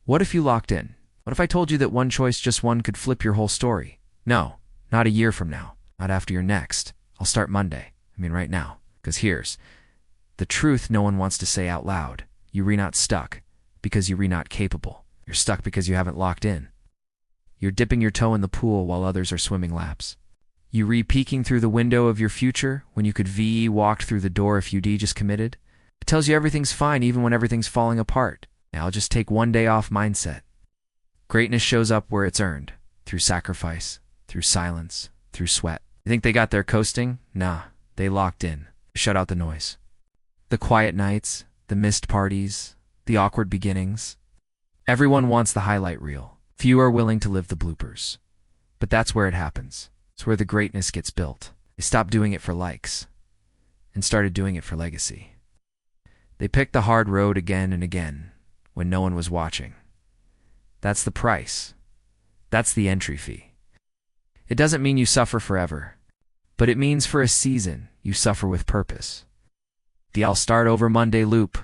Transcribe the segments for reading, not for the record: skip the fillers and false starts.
What if you locked in? What if I told you that one choice, just one, could flip your whole story? No, not a year from now. Not after your next. I'll start Monday. I mean right now. Because here's the truth no one wants to say out loud. You're not stuck because you're not capable. You're stuck because you haven't locked in. You're dipping your toe in the pool while others are swimming laps. You peeking through the window of your future when you could walked through the door if you'd just committed. It tells you everything's fine even when everything's falling apart. Now I'll just take one day off mindset. Greatness shows up where it's earned. Through sacrifice, through silence, through sweat. You think they got their coasting? Nah, they locked in. Shut out the noise. The quiet nights, the missed parties, the awkward beginnings. Everyone wants the highlight reel. Few are willing to live the bloopers. But that's where it happens. It's where the greatness gets built. They stopped doing it for likes and started doing it for legacy. They picked the hard road again and again when no one was watching. That's the price. That's the entry fee. It doesn't mean you suffer forever, but it means for a season you suffer with purpose. The I'll start over Monday loop.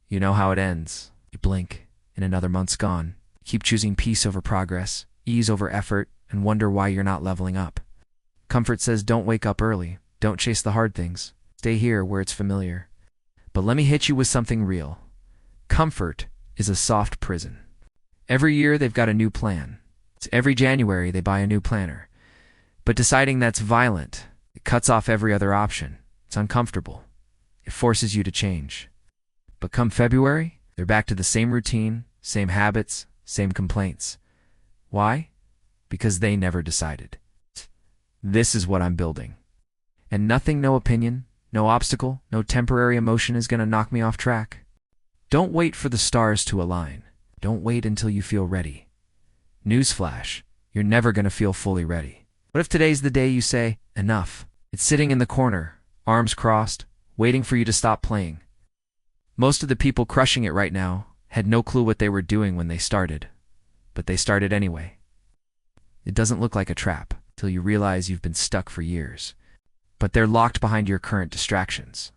You know how it ends. You blink, and another month's gone. You keep choosing peace over progress, ease over effort, and wonder why you're not leveling up. Comfort says don't wake up early. Don't chase the hard things. Stay here where it's familiar. But let me hit you with something real. Comfort is a soft prison. Every year they've got a new plan. It's every January they buy a new planner. But deciding that's violent. It cuts off every other option. It's uncomfortable. It forces you to change. But come February, they're back to the same routine, same habits, same complaints. Why? Because they never decided. This is what I'm building. And nothing, no opinion, no obstacle, no temporary emotion is going to knock me off track. Don't wait for the stars to align. Don't wait until you feel ready. Newsflash, you're never going to feel fully ready. What if today's the day you say, enough? It's sitting in the corner, arms crossed, waiting for you to stop playing. Most of the people crushing it right now had no clue what they were doing when they started. But they started anyway. It doesn't look like a trap till you realize you've been stuck for years. But they're locked behind your current distractions.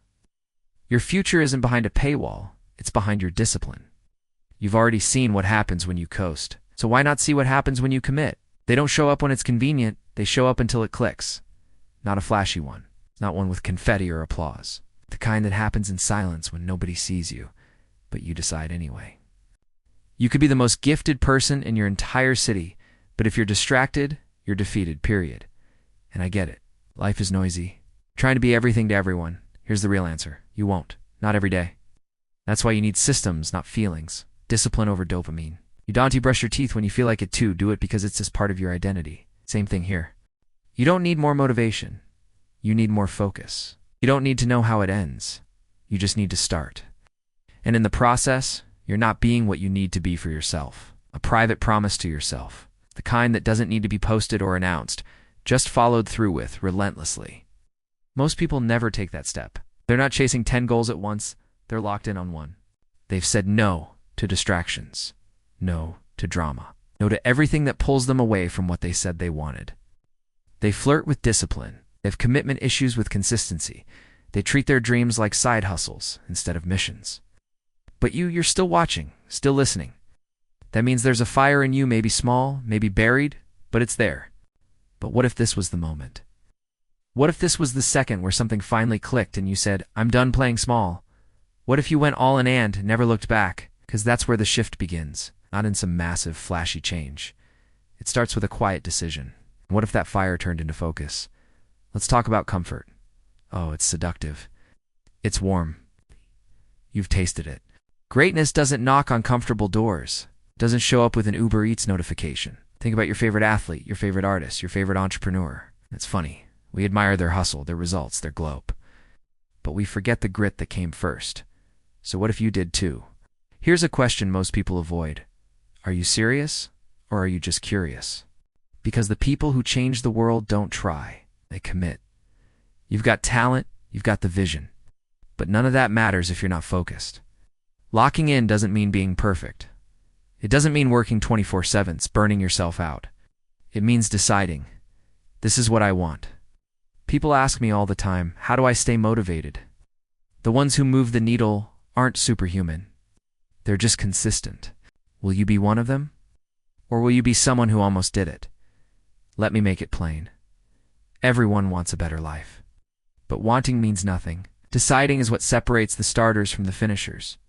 Your future isn't behind a paywall, it's behind your discipline. You've already seen what happens when you coast, so why not see what happens when you commit? They don't show up when it's convenient, they show up until it clicks. Not a flashy one, not one with confetti or applause. The kind that happens in silence when nobody sees you, but you decide anyway. You could be the most gifted person in your entire city, but if you're distracted, you're defeated, period. And I get it. Life is noisy. Trying to be everything to everyone. Here's the real answer. You won't. Not every day. That's why you need systems, not feelings. Discipline over dopamine. You don't brush your teeth when you feel like it too. Do it because it's just part of your identity. Same thing here. You don't need more motivation. You need more focus. You don't need to know how it ends. You just need to start. And in the process, you're not being what you need to be for yourself. A private promise to yourself. The kind that doesn't need to be posted or announced, just followed through with relentlessly. Most people never take that step. They're not chasing 10 goals at once. They're locked in on one. They've said no to distractions. No to drama. No to everything that pulls them away from what they said they wanted. They flirt with discipline. They have commitment issues with consistency. They treat their dreams like side hustles instead of missions. But you're still watching, still listening. That means there's a fire in you, maybe small, maybe buried, but it's there. But what if this was the moment? What if this was the second where something finally clicked and you said, I'm done playing small? What if you went all in and never looked back? Because that's where the shift begins, not in some massive, flashy change. It starts with a quiet decision. And what if that fire turned into focus? Let's talk about comfort. Oh, it's seductive. It's warm. You've tasted it. Greatness doesn't knock on comfortable doors. It doesn't show up with an Uber Eats notification. Think about your favorite athlete, your favorite artist, your favorite entrepreneur. It's funny. We admire their hustle, their results, their glow. But we forget the grit that came first. So what if you did too? Here's a question most people avoid. Are you serious, or are you just curious? Because the people who change the world don't try. They commit. You've got talent, you've got the vision. But none of that matters if you're not focused. Locking in doesn't mean being perfect. It doesn't mean working 24/7, burning yourself out. It means deciding, this is what I want. People ask me all the time, how do I stay motivated? The ones who move the needle aren't superhuman. They're just consistent. Will you be one of them? Or will you be someone who almost did it? Let me make it plain. Everyone wants a better life. But wanting means nothing. Deciding is what separates the starters from the finishers.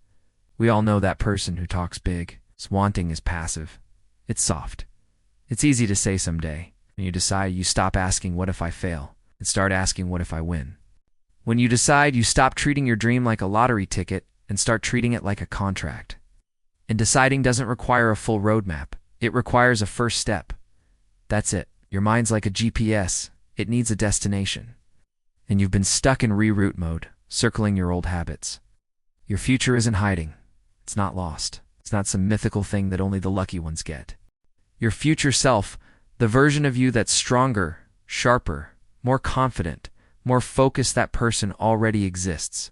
We all know that person who talks big. Wanting is passive. It's soft. It's easy to say someday. When you decide, you stop asking, what if I fail? And start asking, what if I win? When you decide, you stop treating your dream like a lottery ticket and start treating it like a contract. And deciding doesn't require a full roadmap. It requires a first step. That's it. Your mind's like a GPS. It needs a destination. And you've been stuck in reroute mode, circling your old habits. Your future isn't hiding. It's not lost. It's not some mythical thing that only the lucky ones get. Your future self, the version of you that's stronger, sharper, more confident, more focused, that person already exists.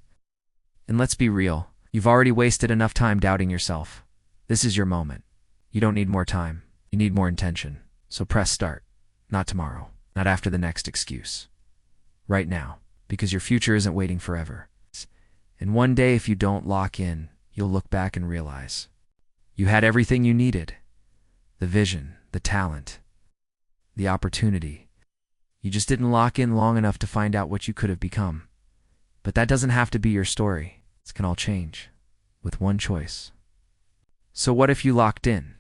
And let's be real, you've already wasted enough time doubting yourself. This is your moment. You don't need more time. You need more intention. So press start. Not tomorrow. Not after the next excuse. Right now. Because your future isn't waiting forever. And one day, if you don't lock in, you'll look back and realize you had everything you needed. The vision, the talent, the opportunity. You just didn't lock in long enough to find out what you could have become. But that doesn't have to be your story. It can all change with one choice. So what if you locked in?